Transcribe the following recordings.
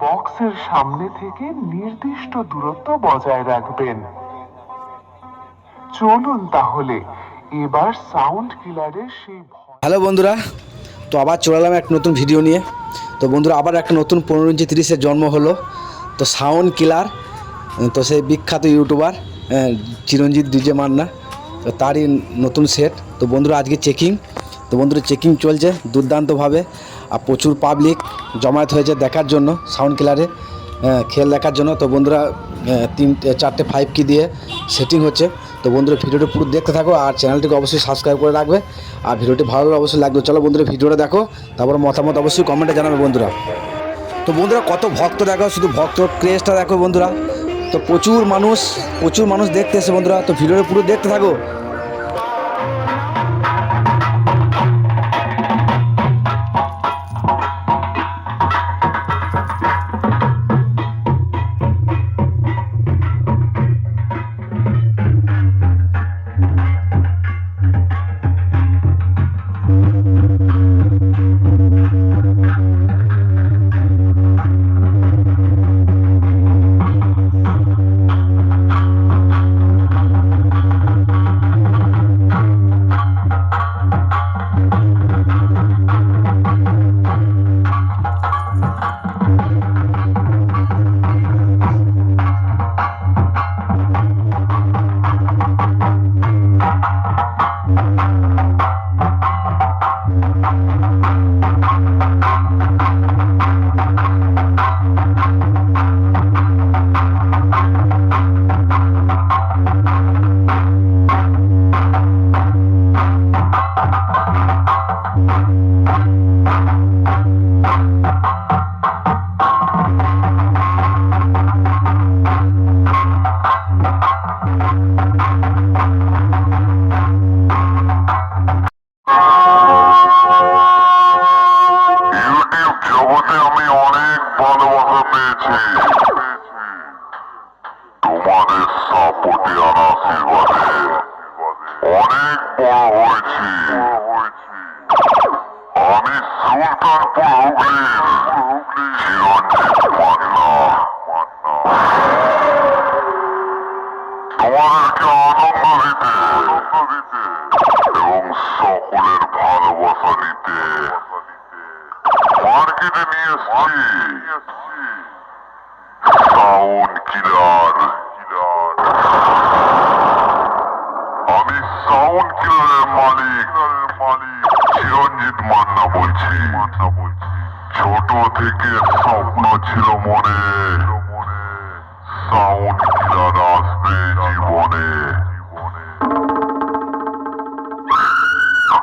বক্সের সামনে থেকে নির্দিষ্ট দূরত্ব বজায় রাখবেন। চলুন তাহলে এবার সাউন্ড কিলারের সেই হ্যালো বন্ধুরা, তো আবার চলে এলাম একটা নতুন ভিডিও নিয়ে। তো বন্ধুরা, আবার একটা নতুন 15-30-এর জন্ম হলো। তো সাউন্ড কিলার, তো সেই বিখ্যাত ইউটিউবার চিরঞ্জিত ডিজে মান্না, তো তারই নতুন সেট। তো বন্ধুরা, আজকে চেকিং। তো বন্ধুরা, চেকিং চলছে দুর্দান্তভাবে, আর প্রচুর পাবলিক জমায়েত হয়েছে দেখার জন্য সাউন্ড কিলারে খেল দেখার জন্য। তো বন্ধুরা, 3-4টে 5 কি দিয়ে সেটিং হচ্ছে। তো বন্ধুরা, ভিডিওটি পুরো দেখতে থাকো, আর চ্যানেলটিকে অবশ্যই সাবস্ক্রাইব করে রাখবে। আর ভিডিওটি ভালো লাগলে অবশ্যই লাগবে। চলো বন্ধুরা, ভিডিওটা দেখো, তারপর মতামত অবশ্যই কমেন্টে জানাবে বন্ধুরা। তো বন্ধুরা, কত ভক্ত দেখো, শুধু ভক্ত ক্রেজটা দেখো বন্ধুরা। তো প্রচুর মানুষ দেখতে এসে বন্ধুরা। তো ভিডিওটা পুরো দেখতে থাকো। তোমাদের সাপোর্টে আর আশীর্বাদে অনেক বড় হয়েছি। আমি সুলতানপুর হুগলির চিরঞ্জিত মান্না তোমাদেরকে আনন্দ দিতে এবং সকলের ভালোবাসা নিতে মার্কেটে নিয়ে এসছি সাউন্ড কিলার। আমি সাউন্ড কিলারের মালিক চিরঞ্জিত মান্না বলছি। ছোট থেকে স্বপ্ন ছিল মনে, সাউন্ড কিলার আসবে জীবনে।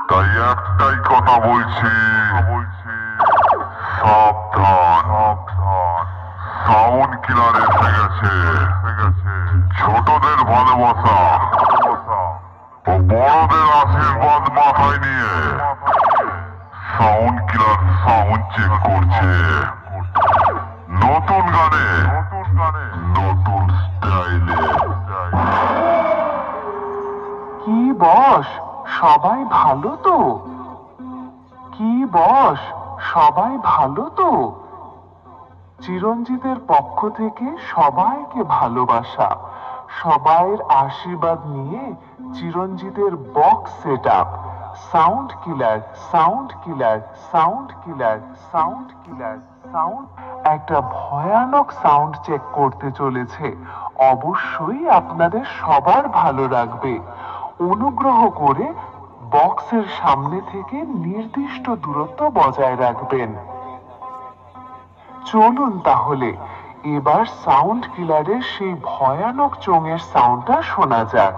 তাই একটাই কথা বলছি, সাবধান, সাউন্ড কিলার এসে গেছে। ছোটদের ভালোবাসা ও বড়দের আশীর্বাদ মাথায় নিয়ে সাউন্ড কিলার সাউন্ড চেক করছে। নতুন গানে, নতুন স্টাইলে। কি বস, সবাই ভালো তো? কি বস, সবাই ভালো তো? চিরঞ্জিতের পক্ষ থেকে সবাইকে ভালোবাসা, সবাইয়ের আশীর্বাদ নিয়ে চিরঞ্জিতের বক্স সেটআপ সাউন্ড কিলার, সাউন্ড কিলার, সাউন্ড কিলার, সাউন্ড কিলার, সাউন্ড একটা ভয়ানক সাউন্ড চেক করতে চলেছে। অবশ্যই আপনাদের সবার ভালো লাগবে। অনুগ্রহ করে বক্সের সামনে থেকে নির্দিষ্ট দূরত্ব বজায় রাখবেন। চলুন তাহলে এবার সাউন্ড কিলারের সেই ভয়ানক চোঙের সাউন্ডটা শোনা যাক।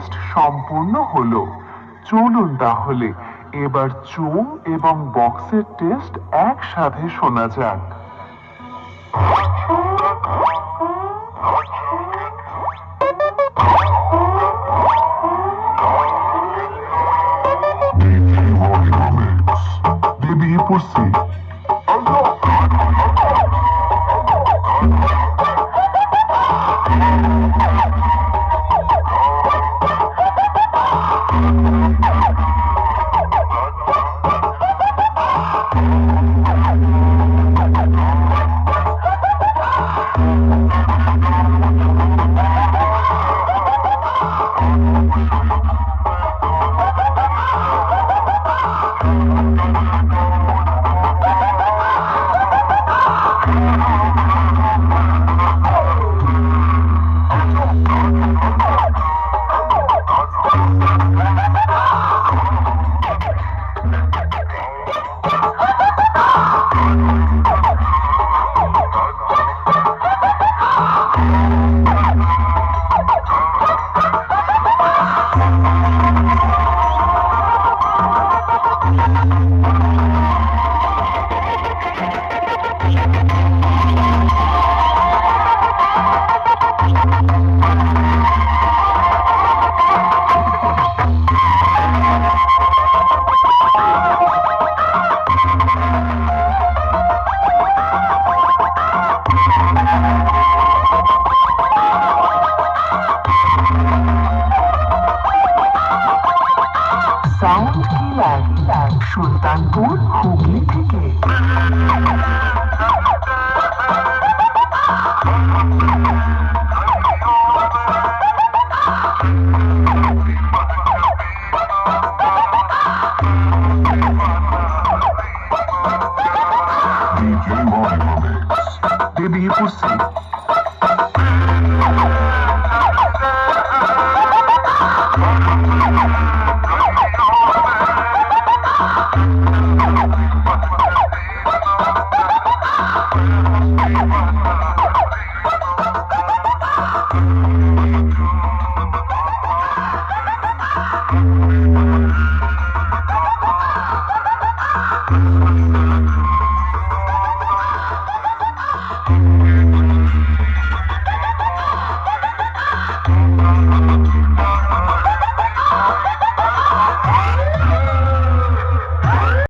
টেস্ট সম্পূর্ণ হলো। চলুন তাহলে এবার চোং এবং বক্সের টেস্ট একসাথে শোনা যাক। Baby, pussy. সাউন্ড কিলার সুলতানপুর হুগলি থেকে। DJ Morning Mix. Baby pussy.